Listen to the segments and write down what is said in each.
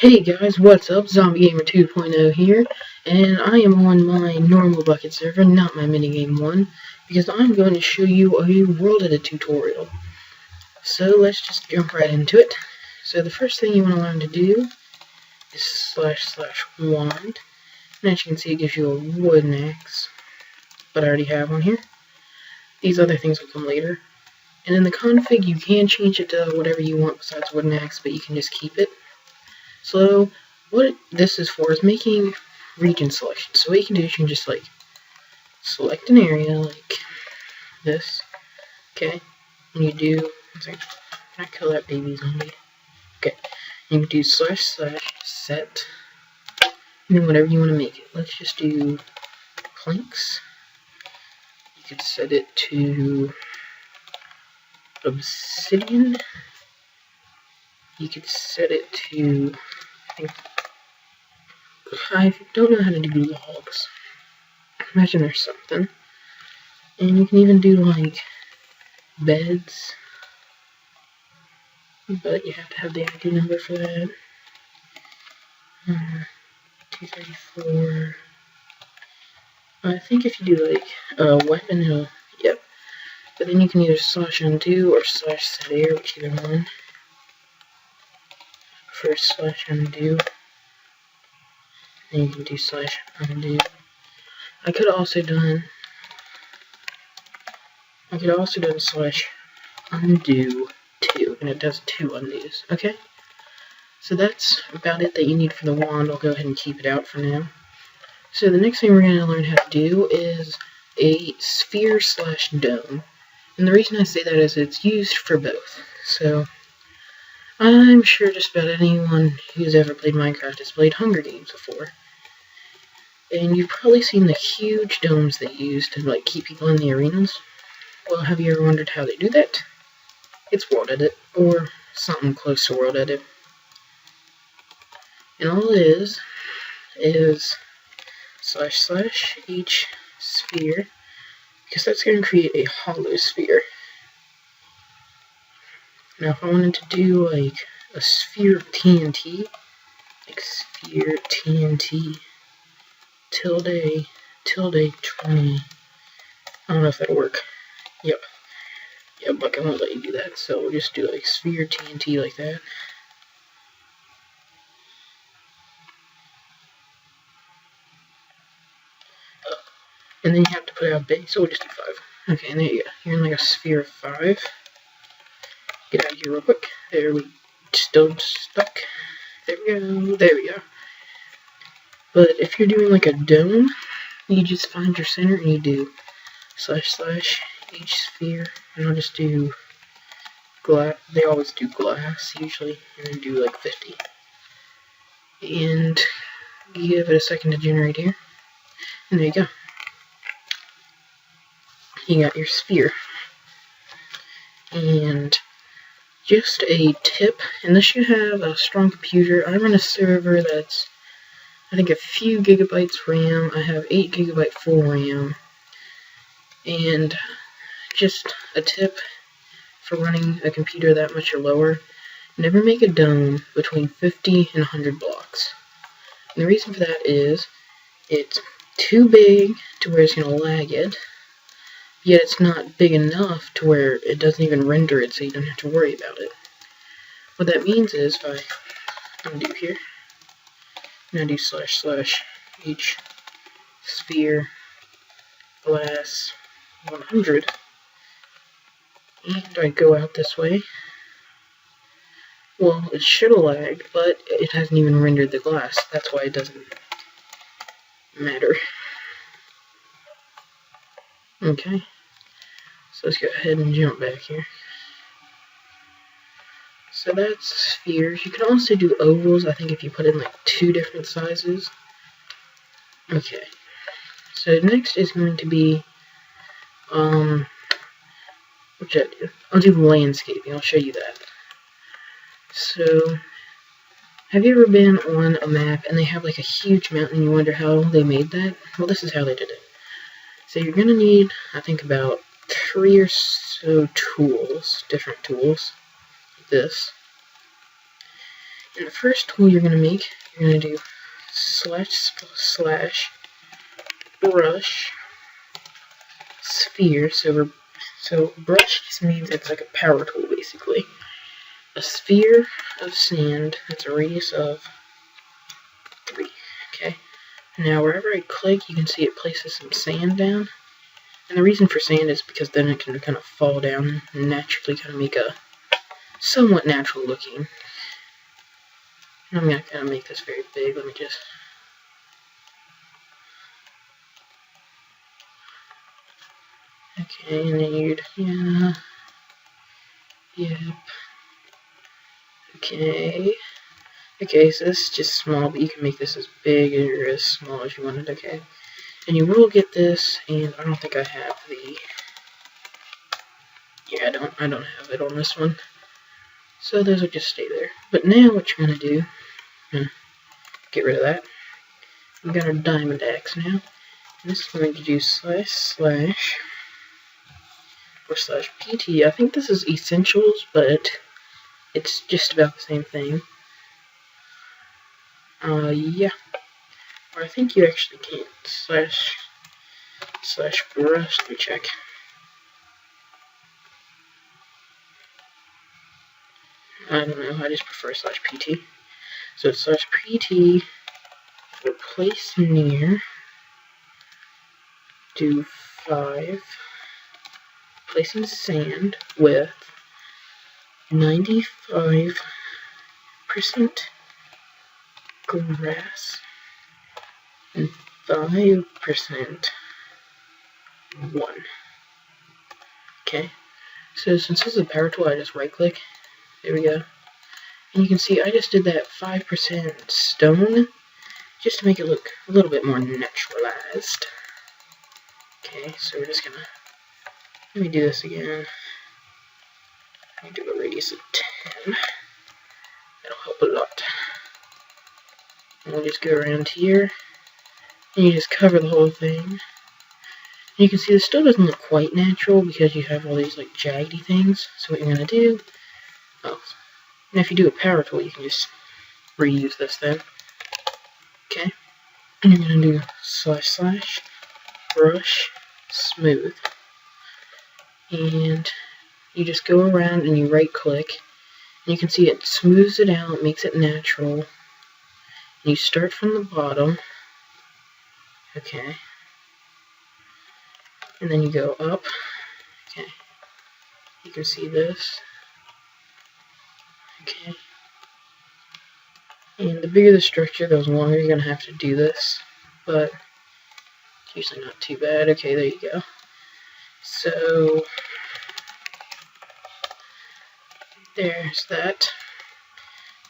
Hey guys, what's up? Zombie Gamer 2.0 here, and I am on my normal bucket server, not my minigame one, because I'm going to show you a world edit tutorial. So let's just jump right into it. So the first thing you want to learn to do is //wand, and as you can see it gives you a wooden axe, but I already have one here. These other things will come later. And in the config you can change it to whatever you want besides wooden axe, but you can just keep it. So what this is for is making region selection. So what you can do is you can just select an area like this, okay? And you do, can I kill that baby zombie? Okay, and you do //set, and then whatever you want to make it. Let's just do planks. You could set it to obsidian. You could set it to, I don't know how to do logs. Imagine there's something. And you can even do beds. But you have to have the ID number for that. 234. I think if you do a weapon, yep. But then you can either /undo or /set_air, whichever one. For /undo. Then you can do /undo. I could have also done /undo too, and it does 2 undos. Okay? So that's about it that you need for the wand. I'll go ahead and keep it out for now. So the next thing we're going to learn how to do is a sphere/dome. And the reason I say that is it's used for both. So I'm sure just about anyone who's ever played Minecraft has played Hunger Games before. And you've probably seen the huge domes they use to keep people in the arenas. Well, have you ever wondered how they do that? It's world edit, or something close to world edit. And all it is / each sphere, because that's going to create a hollow sphere. Now if I wanted to do a sphere of TNT, sphere TNT tilde 20, I don't know if that'll work. Yep, but I won't let you do that, so we'll just do sphere TNT like that. And then you have to put out base, so we'll just do 5. Okay, and there you go. You're in a sphere of 5. Get out of here real quick. There we still stuck. There we go. But if you're doing a dome, you just find your center and you do / each sphere, and I'll just do glass. They always do glass usually, and then do 50. And give it a second to generate here. And there you go. You got your sphere. And just a tip, unless you have a strong computer, I run a server that's I think a few gigabytes RAM. I have 8 GB full RAM. And just a tip for running a computer that much or lower, never make a dome between 50 and 100 blocks. And the reason for that is it's too big to where it's going to lag it, yet it's not big enough to where it doesn't even render it, so you don't have to worry about it. What that means is, if I undo here, and I do / each sphere glass 100, and I go out this way, well, it should have lagged, but it hasn't even rendered the glass. That's why it doesn't matter. Okay, so let's go ahead and jump back here. So that's spheres. You can also do ovals, I think, if you put in 2 different sizes. Okay, so next is going to be, what should I do? I'll do landscaping, I'll show you that. So, have you ever been on a map and they have a huge mountain and you wonder how they made that? Well, this is how they did it. So you're going to need, I think, about 3 or so tools, different tools. This. And the first tool you're going to make, you're going to do // brush sphere. So brush just means it's like a power tool, basically. A sphere of sand that's a radius of 3. Okay. Now wherever I click, you can see it places some sand down. And the reason for sand is because then it can kind of fall down and naturally kind of make a somewhat natural looking. And I'm going to kind of make this very big. Let me just... Okay, and then you'd... Yeah. Yep. Okay. Okay, so this is just small, but you can make this as big or as small as you want it, okay? And you will get this, and I don't think I have the... Yeah, I don't have it on this one. So those will just stay there. But now what you're going to do... Get rid of that. We've got our diamond axe now. And this is going to do // or /PT. I think this is essentials, but it's just about the same thing. Yeah. Or I think you actually can't. // brush. Let me check. I don't know. I just prefer /PT. So it's /PT for place near. Do 5. Placing sand with 95% grass and 5% 1. Okay, so since this is a power tool, I just right click. There we go. And you can see I just did that 5% stone just to make it look a little bit more naturalized. Okay, so we're just gonna, let me do this again. Let me do a radius of 10. That'll help a lot. And we'll just go around here, and you just cover the whole thing. And you can see this still doesn't look quite natural because you have all these like jaggedy things. So what you're gonna do, and if you do a power tool, you can just reuse this then. Okay, and you're gonna do // brush smooth, and you just go around and you right click, and you can see it smooths it out, makes it natural. You start from the bottom, okay, and then you go up. Okay, you can see this. Okay, and the bigger the structure, the longer you're gonna have to do this, but it's usually not too bad. Okay, there you go. So there's that.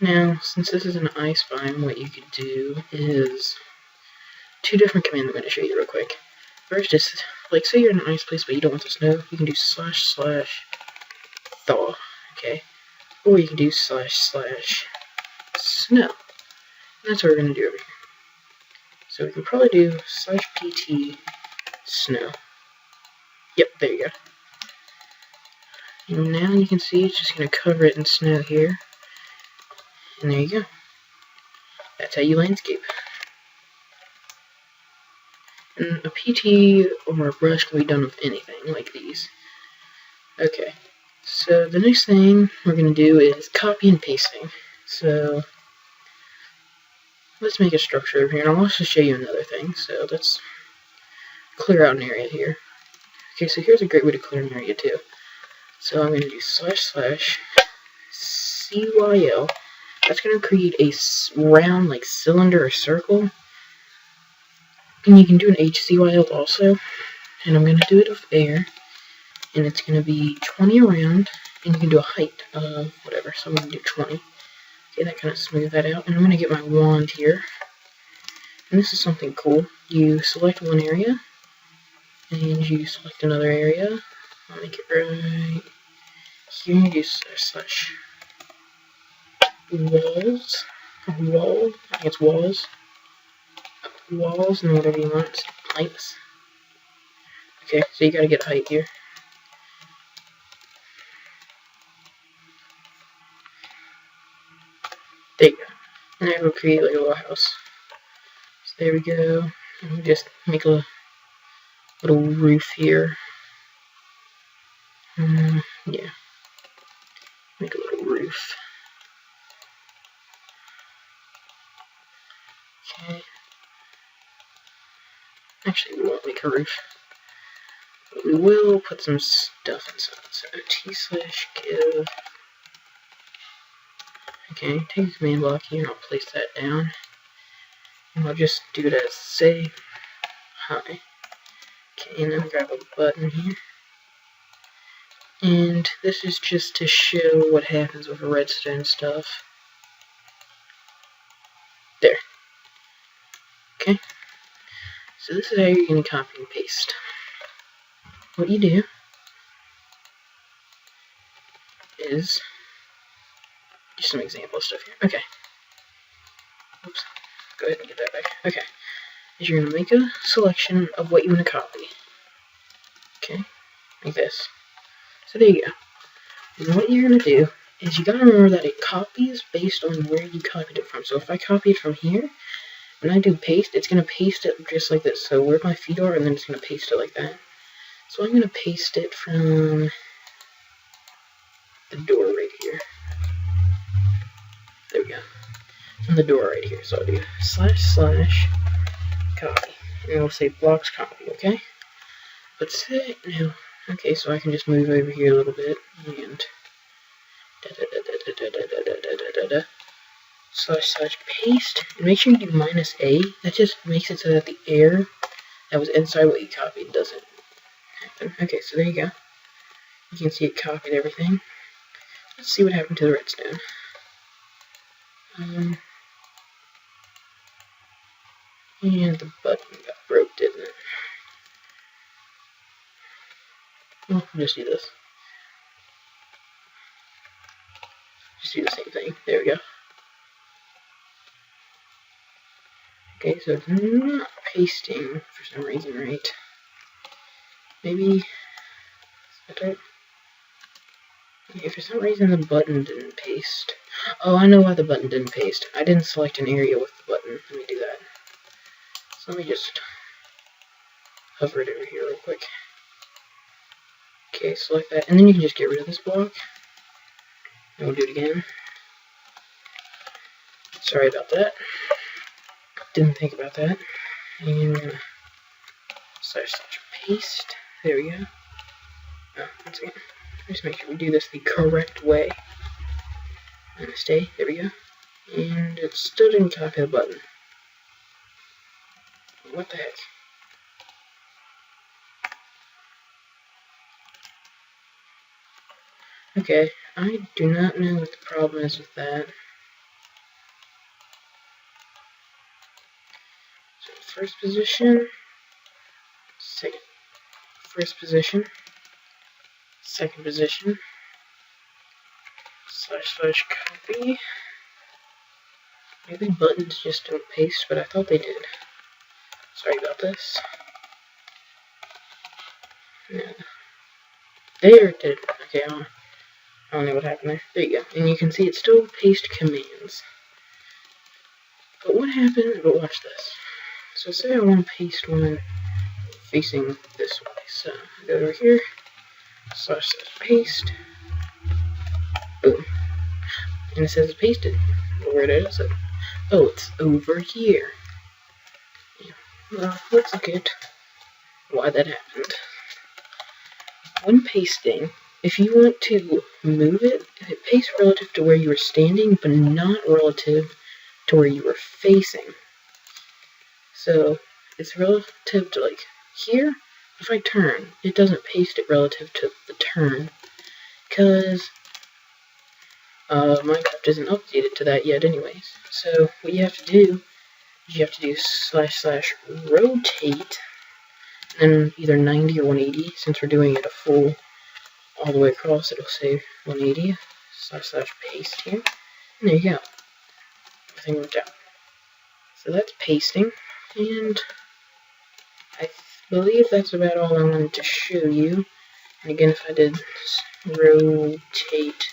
Now, since this is an ice biome, what you could do is 2 different commands I'm going to show you real quick. First is, like, say you're in an ice place but you don't want the snow, you can do // thaw, okay? Or you can do // snow. And that's what we're going to do over here. So we can probably do /PT snow. Yep, there you go. And now you can see it's just going to cover it in snow here. And there you go. That's how you landscape. And a PT or a brush can be done with anything like these. Okay, so the next thing we're going to do is copy and pasting. So let's make a structure over here, and I'll also show you another thing. So let's clear out an area here. Okay, so here's a great way to clear an area too. So I'm going to do // CYL. That's going to create a round, like, cylinder or circle. And you can do an HCYL also. And I'm going to do it with air. And it's going to be 20 around. And you can do a height of whatever. So I'm going to do 20. Okay, that kind of smooth that out. And I'm going to get my wand here. And this is something cool. You select one area. And you select another area. I'll make it right here. You do / walls, wall, I think it's walls, and whatever you want, heights. Okay, so you gotta get height here. There you And I will create like a little house. So there we go. And we'll just make a little roof here. Yeah. Make a little roof. Okay. Actually, we won't make a roof. But we will put some stuff inside. So t/give. Okay, take a command block here and I'll place that down. And I'll just do it as say hi. Okay, and then grab a button here. And this is just to show what happens with redstone stuff. There. Okay. So this is how you're going to copy and paste. What you do is just some example stuff here. Okay. Oops. Go ahead and get that back. Okay. Is you're going to make a selection of what you want to copy. Okay. Like this. So there you go. And what you're going to do is you got to remember that it copies based on where you copied it from. So if I copy it from here, when I do paste, it's going to paste it just like this. So where my feet are, and then it's going to paste it like that. So I'm going to paste it from the door right here. There we go. From the door right here. So I'll do / copy. And it'll say blocks copy, okay? But say, no. Okay, so I can just move over here a little bit. And / paste. And make sure you do -A. That just makes it so that the air that was inside what you copied doesn't happen. Okay, so there you go. You can see it copied everything. Let's see what happened to the redstone. And the button got broke, didn't it? Well, we'll just do this. Just do the same thing. There we go. Okay, so it's not pasting for some reason, right? Maybe... Okay, for some reason the button didn't paste. Oh, I know why the button didn't paste. I didn't select an area with the button. Let me do that. So let me just hover it over here real quick. Okay, select that, and then you can just get rid of this block. And we'll do it again. Sorry about that. Didn't think about that. And we're gonna / paste. There we go. Oh, once again. Just make sure we do this the correct way. And stay. There we go. And it still didn't copy the button. What the heck? Okay, I do not know what the problem is with that. So first position, second, first position, second position, / copy. Maybe buttons just don't paste, but I thought they did. Sorry about this. Yeah. There it did. Okay, I don't know what happened there. There you go. And you can see it still paste commands. But what happened? But watch this. So say I want to paste one facing this way. So go over here. / paste. Boom. And it says it's pasted. But where is it? Oh, it's over here. Yeah. Well, let's look at why that happened. When pasting, if you want to move it, it pastes relative to where you were standing, but not relative to where you were facing. So it's relative to like here. If I turn, it doesn't paste it relative to the turn, because Minecraft isn't updated to that yet anyways. So what you have to do is you have to do / rotate, and either 90 or 180. Since we're doing it a full all the way across, it'll say 180 / paste here. And there you go. Everything worked out. So that's pasting, and I believe that's about all I wanted to show you. And again, if I did rotate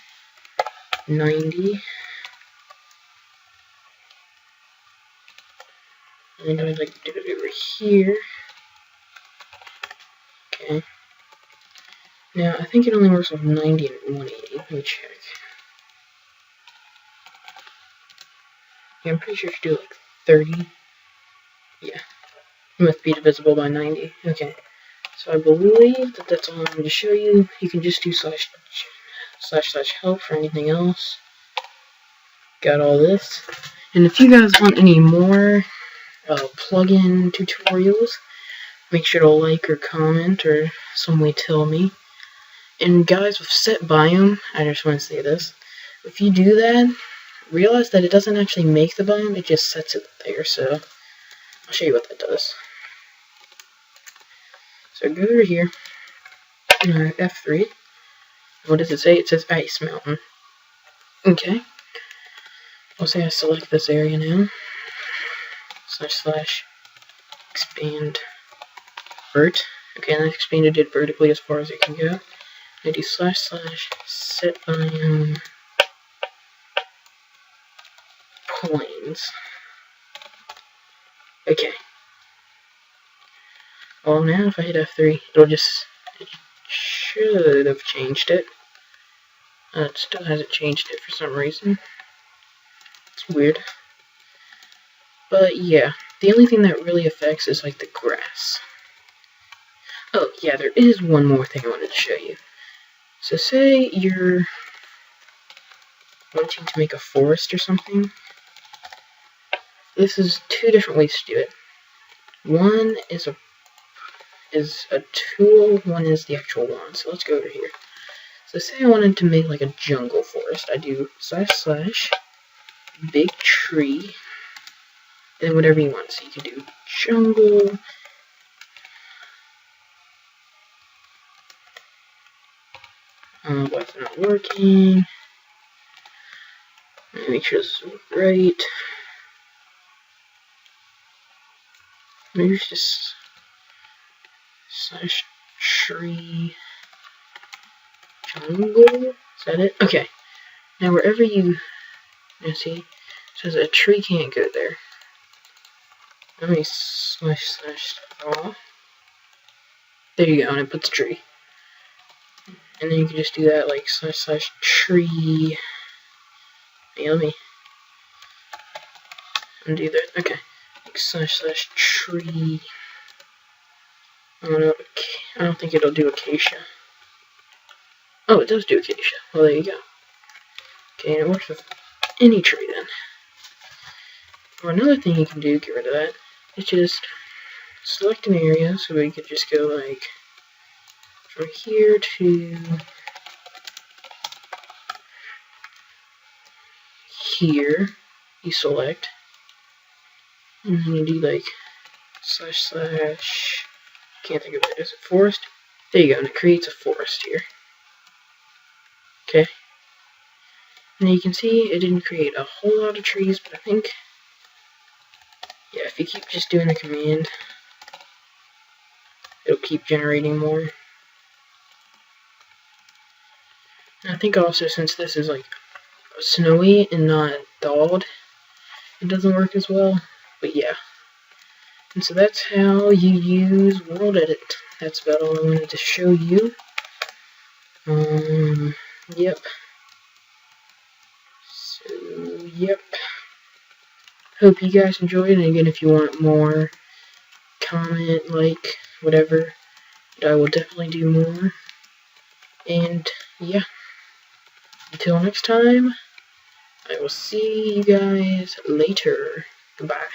90, And I like do it over here. Okay. Now, I think it only works with 90 and 180. Let me check. Yeah, I'm pretty sure if you do like 30. Yeah. It must be divisible by 90. Okay. So I believe that that's all I'm going to show you. You can just do / help for anything else. Got all this. And if you guys want any more plugin tutorials, make sure to like or comment or some way tell me. And guys, with set biome, I just want to say this. If you do that, realize that it doesn't actually make the biome, it just sets it there. So I'll show you what that does. So go over here, F3. What does it say? It says Ice Mountain. Okay. I'll say I select this area now. / expand vert. Okay, and I've expanded it vertically as far as it can go. I do / set biome plains. Okay. Well, now if I hit F3, it should have changed it. It still hasn't changed it for some reason. It's weird. But yeah, the only thing that really affects is like the grass. Oh yeah, there is one more thing I wanted to show you. So say you're wanting to make a forest or something. This is two different ways to do it. One is a tool, one is the actual one. So let's go over here. So say I wanted to make like a jungle forest. I do / big tree, and whatever you want. So you can do jungle. What's not working? Let me make sure this is right. Maybe it's just / tree jungle. Is that it? Okay. Now wherever you see, it says a tree can't go there. Let me / draw. There you go, and it puts a tree. And then you can just do that like / tree. Hey, let me undo that. Okay. Like / tree. I don't think it'll do acacia. Oh, it does do acacia. Well, there you go. Okay, and it works with any tree then. Or another thing you can do, get rid of that, is just select an area, so we could just go like from here to here. You select, and then you do like / can't think of it. Is it forest? There you go, and it creates a forest here. Okay. And you can see it didn't create a whole lot of trees, but I think, yeah, if you keep just doing the command, it'll keep generating more. And I think also, since this is like snowy and not thawed, it doesn't work as well. But yeah. And so that's how you use World Edit. That's about all I wanted to show you. Yep. So, yep. Hope you guys enjoyed, and again, if you want more, comment, like, whatever. But I will definitely do more. And, yeah. Until next time, I will see you guys later. Goodbye.